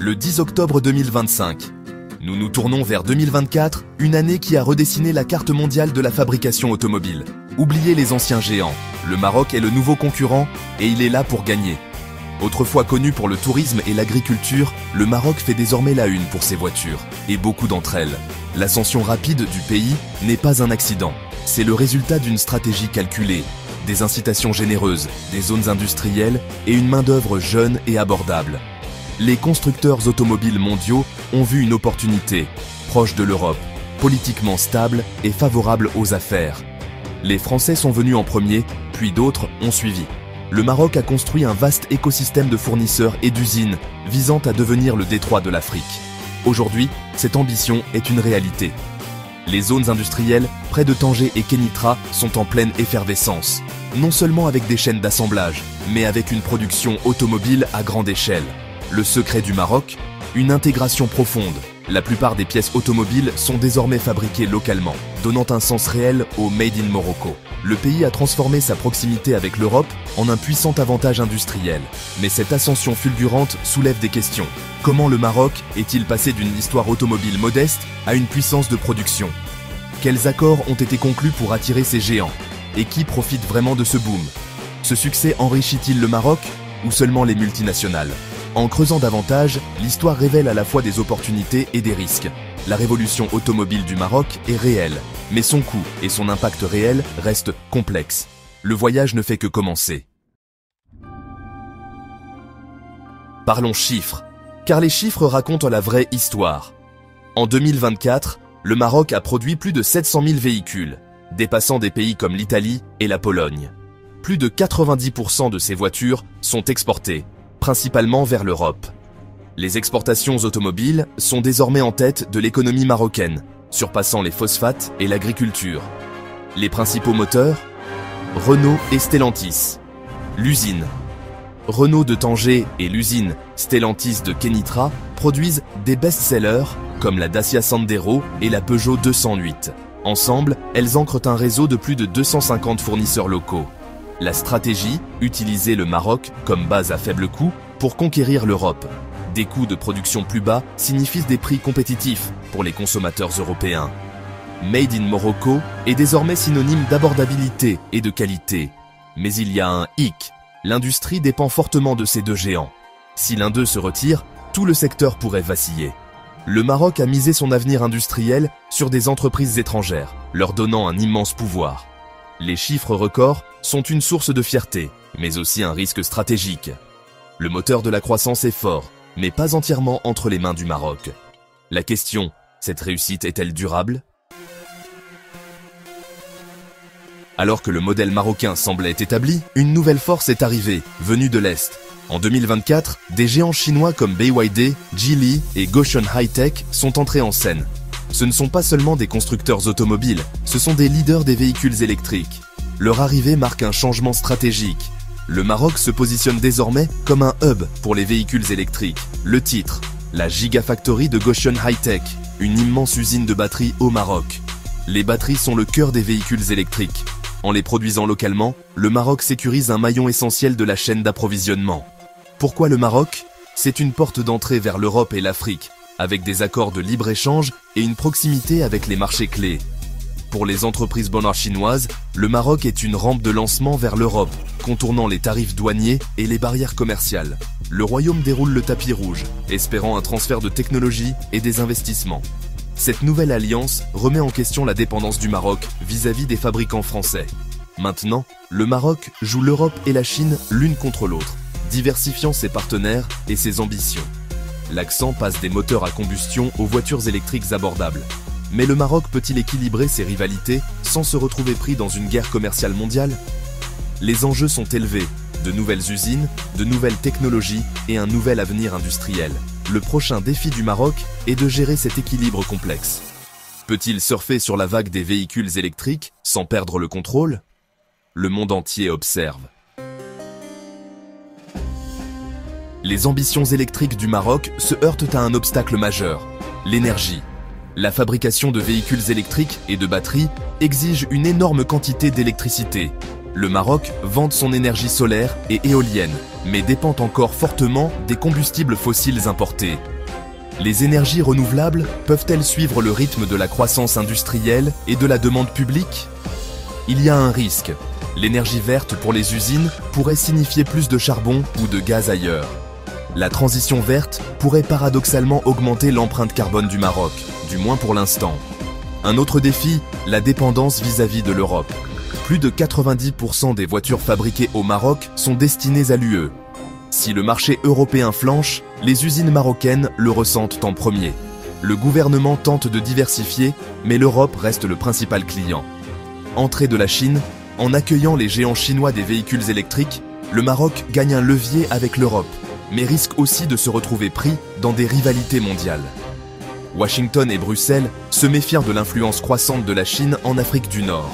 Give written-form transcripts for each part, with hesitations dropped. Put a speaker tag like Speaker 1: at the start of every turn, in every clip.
Speaker 1: le 10 octobre 2025. Nous nous tournons vers 2024, une année qui a redessiné la carte mondiale de la fabrication automobile. Oubliez les anciens géants, le Maroc est le nouveau concurrent et il est là pour gagner. Autrefois connu pour le tourisme et l'agriculture, le Maroc fait désormais la une pour ses voitures, et beaucoup d'entre elles. L'ascension rapide du pays n'est pas un accident, c'est le résultat d'une stratégie calculée, des incitations généreuses, des zones industrielles et une main-d'œuvre jeune et abordable. Les constructeurs automobiles mondiaux ont vu une opportunité, proche de l'Europe, politiquement stable et favorable aux affaires. Les Français sont venus en premier, puis d'autres ont suivi. Le Maroc a construit un vaste écosystème de fournisseurs et d'usines visant à devenir le détroit de l'Afrique. Aujourd'hui, cette ambition est une réalité. Les zones industrielles, près de Tanger et Kénitra, sont en pleine effervescence. Non seulement avec des chaînes d'assemblage, mais avec une production automobile à grande échelle. Le secret du Maroc, une intégration profonde. La plupart des pièces automobiles sont désormais fabriquées localement, donnant un sens réel au Made in Morocco. Le pays a transformé sa proximité avec l'Europe en un puissant avantage industriel. Mais cette ascension fulgurante soulève des questions. Comment le Maroc est-il passé d'une histoire automobile modeste à une puissance de production? Quels accords ont été conclus pour attirer ces géants? Et qui profite vraiment de ce boom? Ce succès enrichit-il le Maroc ou seulement les multinationales? En creusant davantage, l'histoire révèle à la fois des opportunités et des risques. La révolution automobile du Maroc est réelle, mais son coût et son impact réel restent complexes. Le voyage ne fait que commencer. Parlons chiffres, car les chiffres racontent la vraie histoire. En 2024, le Maroc a produit plus de 700 000 véhicules, dépassant des pays comme l'Italie et la Pologne. Plus de 90% de ces voitures sont exportées, principalement vers l'Europe. Les exportations automobiles sont désormais en tête de l'économie marocaine, surpassant les phosphates et l'agriculture. Les principaux moteurs, Renault et Stellantis. L'usine, Renault de Tanger et l'usine Stellantis de Kénitra produisent des best-sellers comme la Dacia Sandero et la Peugeot 208. Ensemble, elles ancrent un réseau de plus de 250 fournisseurs locaux. La stratégie, utiliser le Maroc comme base à faible coût pour conquérir l'Europe. Des coûts de production plus bas signifient des prix compétitifs pour les consommateurs européens. Made in Morocco est désormais synonyme d'abordabilité et de qualité. Mais il y a un hic. L'industrie dépend fortement de ces deux géants. Si l'un d'eux se retire, tout le secteur pourrait vaciller. Le Maroc a misé son avenir industriel sur des entreprises étrangères, leur donnant un immense pouvoir. Les chiffres records sont une source de fierté, mais aussi un risque stratégique. Le moteur de la croissance est fort, mais pas entièrement entre les mains du Maroc. La question, cette réussite est-elle durable? Alors que le modèle marocain semblait établi, une nouvelle force est arrivée, venue de l'Est. En 2024, des géants chinois comme BYD, Geely et Gotion High-Tech sont entrés en scène. Ce ne sont pas seulement des constructeurs automobiles, ce sont des leaders des véhicules électriques. Leur arrivée marque un changement stratégique. Le Maroc se positionne désormais comme un hub pour les véhicules électriques. Le titre, la Gigafactory de Gotion High-Tech, une immense usine de batteries au Maroc. Les batteries sont le cœur des véhicules électriques. En les produisant localement, le Maroc sécurise un maillon essentiel de la chaîne d'approvisionnement. Pourquoi le Maroc? C'est une porte d'entrée vers l'Europe et l'Afrique, avec des accords de libre-échange et une proximité avec les marchés clés. Pour les entreprises bonnes chinoises, le Maroc est une rampe de lancement vers l'Europe, contournant les tarifs douaniers et les barrières commerciales. Le royaume déroule le tapis rouge, espérant un transfert de technologie et des investissements. Cette nouvelle alliance remet en question la dépendance du Maroc vis-à-vis des fabricants français. Maintenant, le Maroc joue l'Europe et la Chine l'une contre l'autre, diversifiant ses partenaires et ses ambitions. L'accent passe des moteurs à combustion aux voitures électriques abordables. Mais le Maroc peut-il équilibrer ses rivalités sans se retrouver pris dans une guerre commerciale mondiale? Les enjeux sont élevés, de nouvelles usines, de nouvelles technologies et un nouvel avenir industriel. Le prochain défi du Maroc est de gérer cet équilibre complexe. Peut-il surfer sur la vague des véhicules électriques sans perdre le contrôle? Le monde entier observe. Les ambitions électriques du Maroc se heurtent à un obstacle majeur, l'énergie. La fabrication de véhicules électriques et de batteries exige une énorme quantité d'électricité. Le Maroc vante son énergie solaire et éolienne, mais dépend encore fortement des combustibles fossiles importés. Les énergies renouvelables peuvent-elles suivre le rythme de la croissance industrielle et de la demande publique? Il y a un risque. L'énergie verte pour les usines pourrait signifier plus de charbon ou de gaz ailleurs. La transition verte pourrait paradoxalement augmenter l'empreinte carbone du Maroc, du moins pour l'instant. Un autre défi, la dépendance vis-à-vis de l'Europe. Plus de 90% des voitures fabriquées au Maroc sont destinées à l'UE. Si le marché européen flanche, les usines marocaines le ressentent en premier. Le gouvernement tente de diversifier, mais l'Europe reste le principal client. Entrée de la Chine, en accueillant les géants chinois des véhicules électriques, le Maroc gagne un levier avec l'Europe, mais risque aussi de se retrouver pris dans des rivalités mondiales. Washington et Bruxelles se méfient de l'influence croissante de la Chine en Afrique du Nord.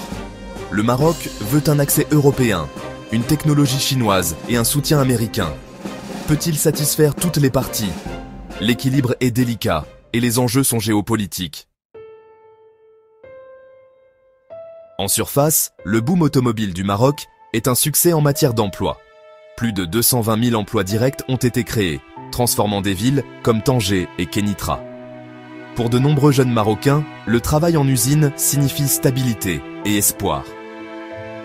Speaker 1: Le Maroc veut un accès européen, une technologie chinoise et un soutien américain. Peut-il satisfaire toutes les parties? L'équilibre est délicat et les enjeux sont géopolitiques. En surface, le boom automobile du Maroc est un succès en matière d'emploi. Plus de 220 000 emplois directs ont été créés, transformant des villes comme Tanger et Kénitra. Pour de nombreux jeunes Marocains, le travail en usine signifie stabilité et espoir.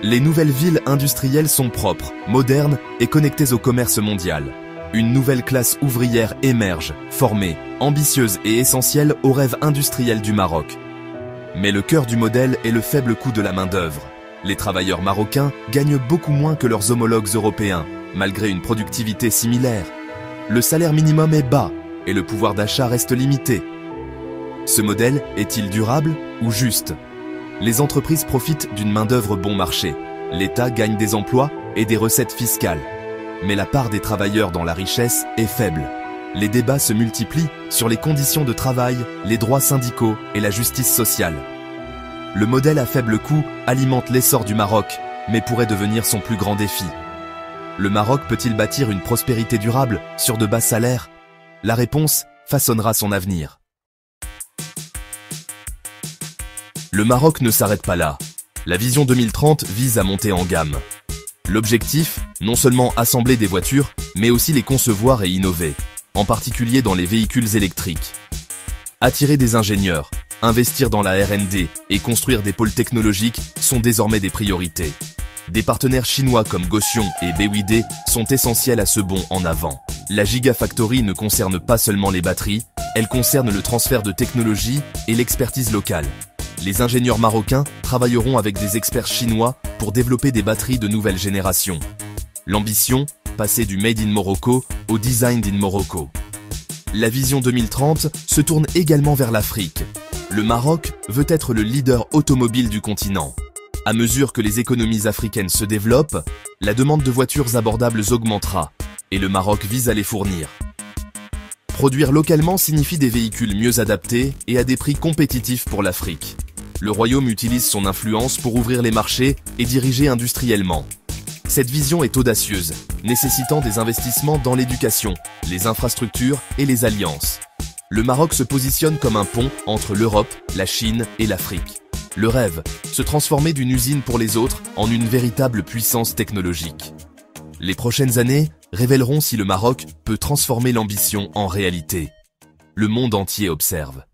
Speaker 1: Les nouvelles villes industrielles sont propres, modernes et connectées au commerce mondial. Une nouvelle classe ouvrière émerge, formée, ambitieuse et essentielle aux rêves industriels du Maroc. Mais le cœur du modèle est le faible coût de la main-d'œuvre. Les travailleurs marocains gagnent beaucoup moins que leurs homologues européens, malgré une productivité similaire. Le salaire minimum est bas et le pouvoir d'achat reste limité. Ce modèle est-il durable ou juste? Les entreprises profitent d'une main-d'œuvre bon marché. L'État gagne des emplois et des recettes fiscales. Mais la part des travailleurs dans la richesse est faible. Les débats se multiplient sur les conditions de travail, les droits syndicaux et la justice sociale. Le modèle à faible coût alimente l'essor du Maroc, mais pourrait devenir son plus grand défi. Le Maroc peut-il bâtir une prospérité durable sur de bas salaires? La réponse façonnera son avenir. Le Maroc ne s'arrête pas là. La vision 2030 vise à monter en gamme. L'objectif, non seulement assembler des voitures, mais aussi les concevoir et innover, en particulier dans les véhicules électriques. Attirer des ingénieurs, investir dans la R&D et construire des pôles technologiques sont désormais des priorités. Des partenaires chinois comme Gotion et BYD sont essentiels à ce bond en avant. La Gigafactory ne concerne pas seulement les batteries, elle concerne le transfert de technologie et l'expertise locale. Les ingénieurs marocains travailleront avec des experts chinois pour développer des batteries de nouvelle génération. L'ambition, passer du Made in Morocco au Design in Morocco. La vision 2030 se tourne également vers l'Afrique. Le Maroc veut être le leader automobile du continent. À mesure que les économies africaines se développent, la demande de voitures abordables augmentera et le Maroc vise à les fournir. Produire localement signifie des véhicules mieux adaptés et à des prix compétitifs pour l'Afrique. Le Royaume utilise son influence pour ouvrir les marchés et diriger industriellement. Cette vision est audacieuse, nécessitant des investissements dans l'éducation, les infrastructures et les alliances. Le Maroc se positionne comme un pont entre l'Europe, la Chine et l'Afrique. Le rêve, se transformer d'une usine pour les autres en une véritable puissance technologique. Les prochaines années révéleront si le Maroc peut transformer l'ambition en réalité. Le monde entier observe.